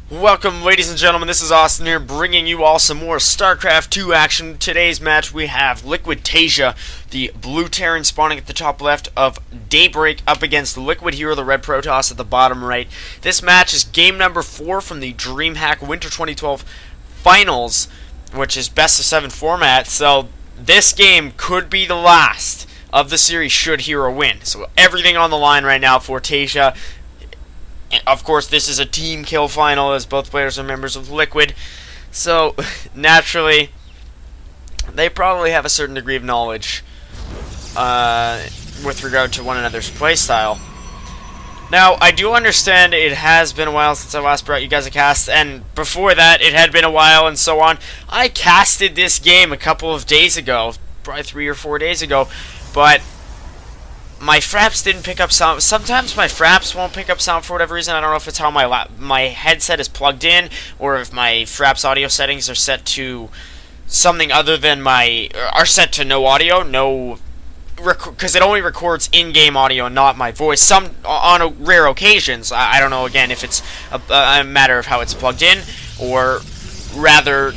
Welcome, ladies and gentlemen. This is Austin here, bringing you all some more StarCraft 2 action. Today's match, we have Liquid TaeJa, the blue Terran spawning at the top left of Daybreak, up against Liquid HerO, the red Protoss, at the bottom right. This match is game number 4 from the DreamHack Winter 2012 Finals, which is best of 7 format. So this game could be the last of the series should HerO win. So everything on the line right now for TaeJa. Of course, this is a team kill final, as both players are members of Liquid, so naturally, they probably have a certain degree of knowledge with regard to one another's playstyle. Now, I do understand it has been a while since I last brought you guys a cast, and before that, it had been a while, and so on. I casted this game a couple of days ago, probably 3 or 4 days ago, but my fraps didn't pick up sound. Sometimes my fraps won't pick up sound for whatever reason. I don't know if it's how my headset is plugged in, or if my fraps audio settings are set to something other than are set to no audio, because it only records in-game audio, not my voice. On rare occasions, I don't know again if it's a matter of how it's plugged in, or rather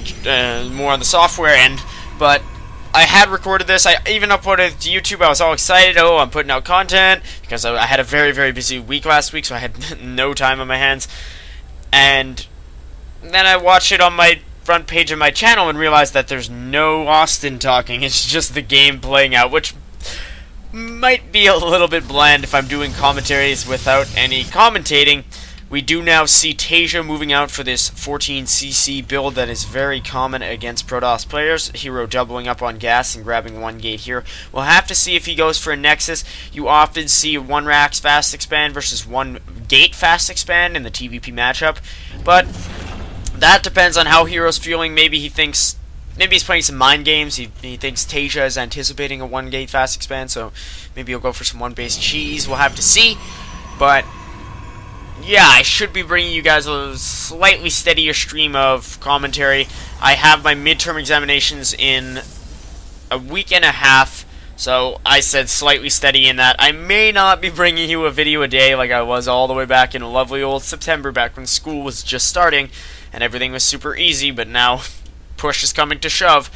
more on the software end, but I had recorded this. I even uploaded it to YouTube. I was all excited. Oh, I'm putting out content, because I had a very, very busy week last week, so I had no time on my hands. And then I watched it on my front page of my channel and realized that there's no Austin talking. It's just the game playing out, which might be a little bit bland if I'm doing commentaries without any commentating. We do now see TaeJa moving out for this 14cc build that is very common against Protoss players. HerO doubling up on gas and grabbing one gate here. We'll have to see if he goes for a Nexus. You often see one Rax fast expand versus one gate fast expand in the TVP matchup, but that depends on how HerO's feeling. Maybe he's playing some mind games. He thinks TaeJa is anticipating a one gate fast expand, so maybe he'll go for some one base cheese. We'll have to see, but yeah, I should be bringing you guys a slightly steadier stream of commentary. I have my midterm examinations in a week and a half, so I said slightly steady in that. I may not be bringing you a video a day like I was all the way back in lovely old September, back when school was just starting and everything was super easy, but now push is coming to shove.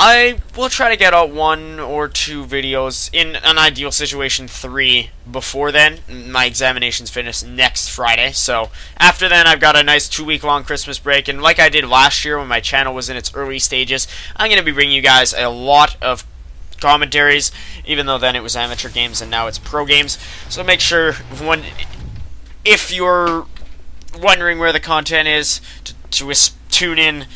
I will try to get out 1 or 2 videos, in an ideal situation 3, before then. My examinations finish next Friday, so after then I've got a nice 2-week-long Christmas break, and like I did last year when my channel was in its early stages, I'm going to be bringing you guys a lot of commentaries, even though then it was amateur games and now it's pro games. So make sure, if you're wondering where the content is, to tune in,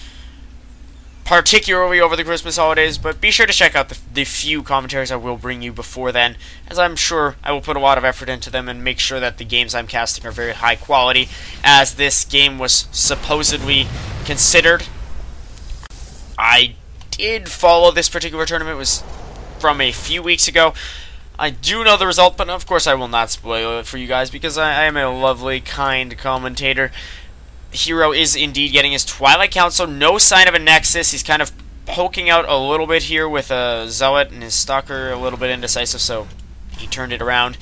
particularly over the Christmas holidays, but be sure to check out the few commentaries I will bring you before then, as I'm sure I will put a lot of effort into them and make sure that the games I'm casting are very high quality, as this game was supposedly considered. I did follow this particular tournament. It was from a few weeks ago. I do know the result, but of course I will not spoil it for you guys, because I am a lovely, kind commentator. HerO is indeed getting his Twilight Council. No sign of a Nexus. He's kind of poking out a little bit here with a Zealot, and his Stalker a little bit indecisive, so he turned it around.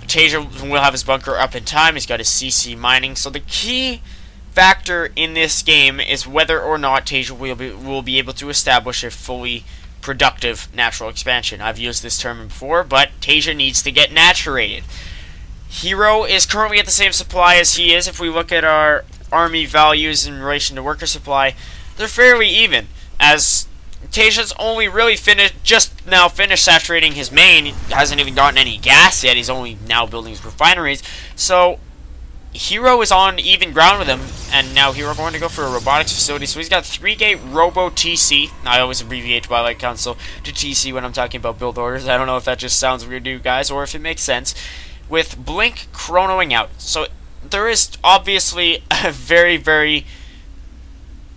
TaeJa will have his bunker up in time. He's got his CC mining. So the key factor in this game is whether or not TaeJa will be able to establish a fully productive natural expansion. I've used this term before, but TaeJa needs to get naturated. HerO is currently at the same supply as he is. If we look at our army values in relation to worker supply, they're fairly even, as TaeJa's only really just now finished saturating his main. He hasn't even gotten any gas yet. He's only now building his refineries, so HerO is on even ground with him, and now HerO going to go for a robotics facility. So he's got 3-gate Robo TC. I always abbreviate Twilight Council to TC when I'm talking about build orders. I don't know if that just sounds weird to you guys, or if it makes sense, with Blink chronoing out. So there is obviously a very, very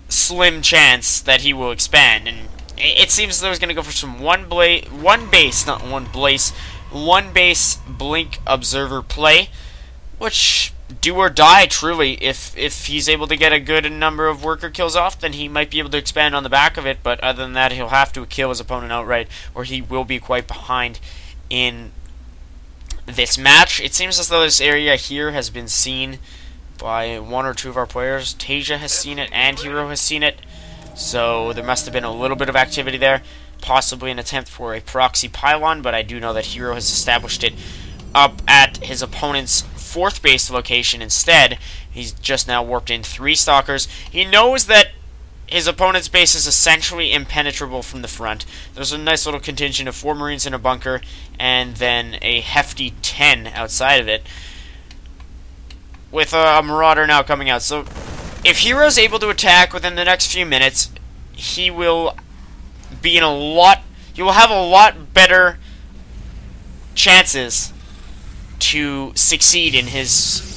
slim chance that he will expand, and it seems as though he's going to go for some one base Blink Observer play, which do or die truly. If he's able to get a good number of worker kills off, then he might be able to expand on the back of it, but other than that, he'll have to kill his opponent outright, or he will be quite behind in this match. It seems as though this area here has been seen by one or two of our players. TaeJa has seen it, and HerO has seen it. So there must have been a little bit of activity there. Possibly an attempt for a proxy pylon, but I do know that HerO has established it up at his opponent's 4th base location instead. He's just now warped in 3 stalkers. He knows that his opponent's base is essentially impenetrable from the front. There's a nice little contingent of 4 Marines in a bunker, and then a hefty 10 outside of it, with a Marauder now coming out. So if HerO's able to attack within the next few minutes, he will be in he will have a lot better chances to succeed in his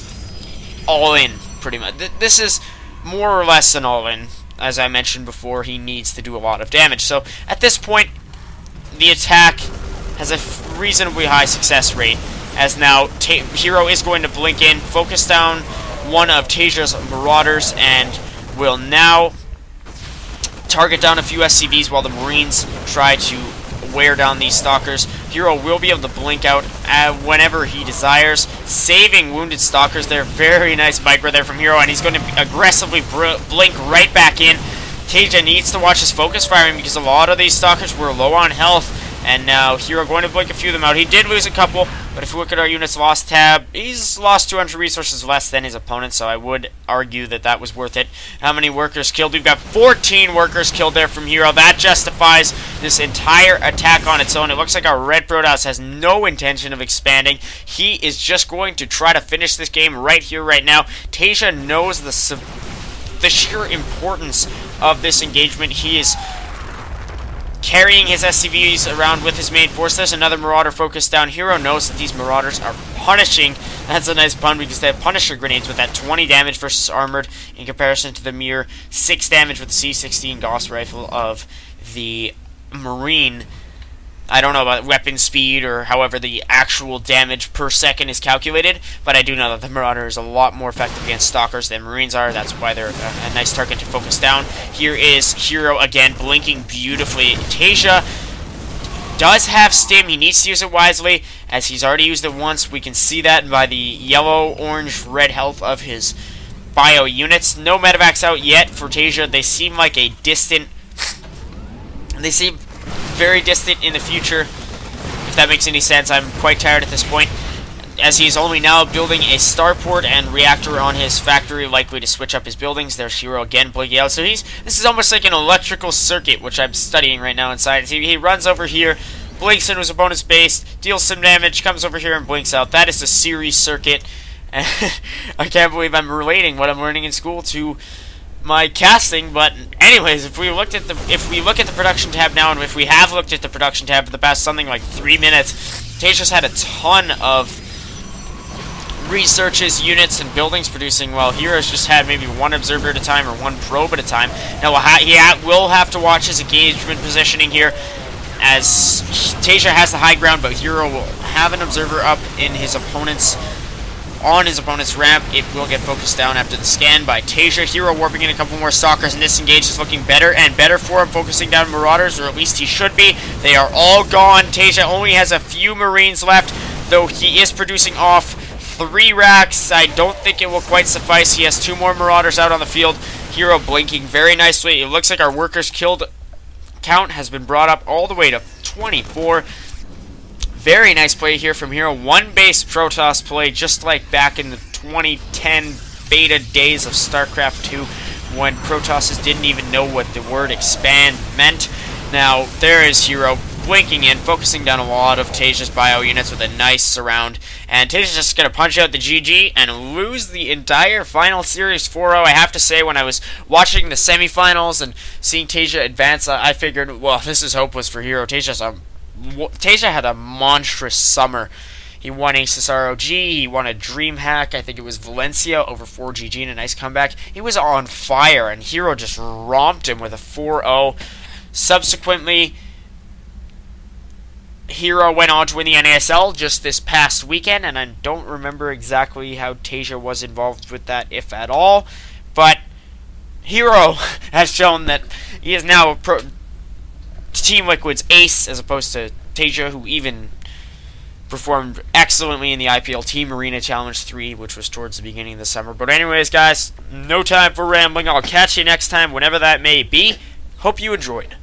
all-in, pretty much. This is more or less an all-in. As I mentioned before, he needs to do a lot of damage. So at this point, the attack has a reasonably high success rate, as now HerO is going to blink in, focus down one of TaeJa's Marauders, and will now target down a few SCVs while the Marines try to wear down these stalkers. HerO will be able to blink out whenever he desires, saving wounded stalkers there. Very nice micro there from HerO, and he's going to aggressively blink right back in. TaeJa needs to watch his focus firing because a lot of these stalkers were low on health, and now HerO going to blink a few of them out. He did lose a couple, but if you look at our units lost tab, he's lost 200 resources less than his opponent, so I would argue that that was worth it. How many workers killed? We've got 14 workers killed there from HerO. That justifies this entire attack on its own. It looks like our Red Protoss has no intention of expanding. He is just going to try to finish this game right here, right now. TaeJa knows the sheer importance of this engagement. He is carrying his SCVs around with his main force. There's another Marauder focused down. HerO knows that these Marauders are punishing. That's a nice pun because they have Punisher grenades with that 20 damage versus armored in comparison to the mere 6 damage with the C16 Gauss rifle of the Marine. I don't know about weapon speed or however the actual damage per second is calculated, but I do know that the Marauder is a lot more effective against Stalkers than Marines are. That's why they're a nice target to focus down. Here is HerO again, blinking beautifully. TaeJa does have Stim. He needs to use it wisely, as he's already used it once. We can see that by the yellow, orange, red health of his bio units. No medevacs out yet for TaeJa. They seem like a distant... They seem very distant in the future, if that makes any sense. I'm quite tired at this point, as he's only now building a starport and reactor on his factory, likely to switch up his buildings. There's HerO again blinking out. So this is almost like an electrical circuit, which I'm studying right now inside. He runs over here, blinks into his opponent's base, deals some damage, comes over here and blinks out. That is a series circuit. I can't believe I'm relating what I'm learning in school to my casting, but anyways, if we look at the production tab now, and if we have looked at the production tab for the past something like 3 minutes, TaeJa's had a ton of researches, units, and buildings producing, while HerO's just had maybe 1 observer at a time or 1 probe at a time. Now he will have to watch his engagement positioning here, as TaeJa has the high ground, but HerO will have an observer up in his opponent's ramp. It will get focused down after the scan by TaeJa. HerO warping in a couple more stalkers, and this engage is looking better and better for him, focusing down Marauders, or at least he should be. They are all gone. TaeJa only has a few Marines left, though he is producing off 3 racks. I don't think it will quite suffice. He has 2 more Marauders out on the field. HerO blinking very nicely. It looks like our workers killed count has been brought up all the way to 24. Very nice play here from HerO. 1 base Protoss play, just like back in the 2010 beta days of StarCraft 2, when Protosses didn't even know what the word expand meant. Now, there is HerO blinking in, focusing down a lot of TaeJa's bio units with a nice surround. And TaeJa's just going to punch out the GG and lose the entire final series 4-0. I have to say, when I was watching the semifinals and seeing TaeJa advance, I figured, well, this is hopeless for HerO. TaeJa had a monstrous summer. He won Aces ROG, he won a DreamHack, I think it was Valencia, over 4GG in a nice comeback. He was on fire, and HerO just romped him with a 4-0. Subsequently, HerO went on to win the NASL just this past weekend, and I don't remember exactly how TaeJa was involved with that, if at all. But HerO has shown that he is now Team Liquid's ace, as opposed to TaeJa, who even performed excellently in the IPL Team Arena Challenge 3, which was towards the beginning of the summer. But anyways, guys, no time for rambling. I'll catch you next time, whenever that may be. Hope you enjoyed.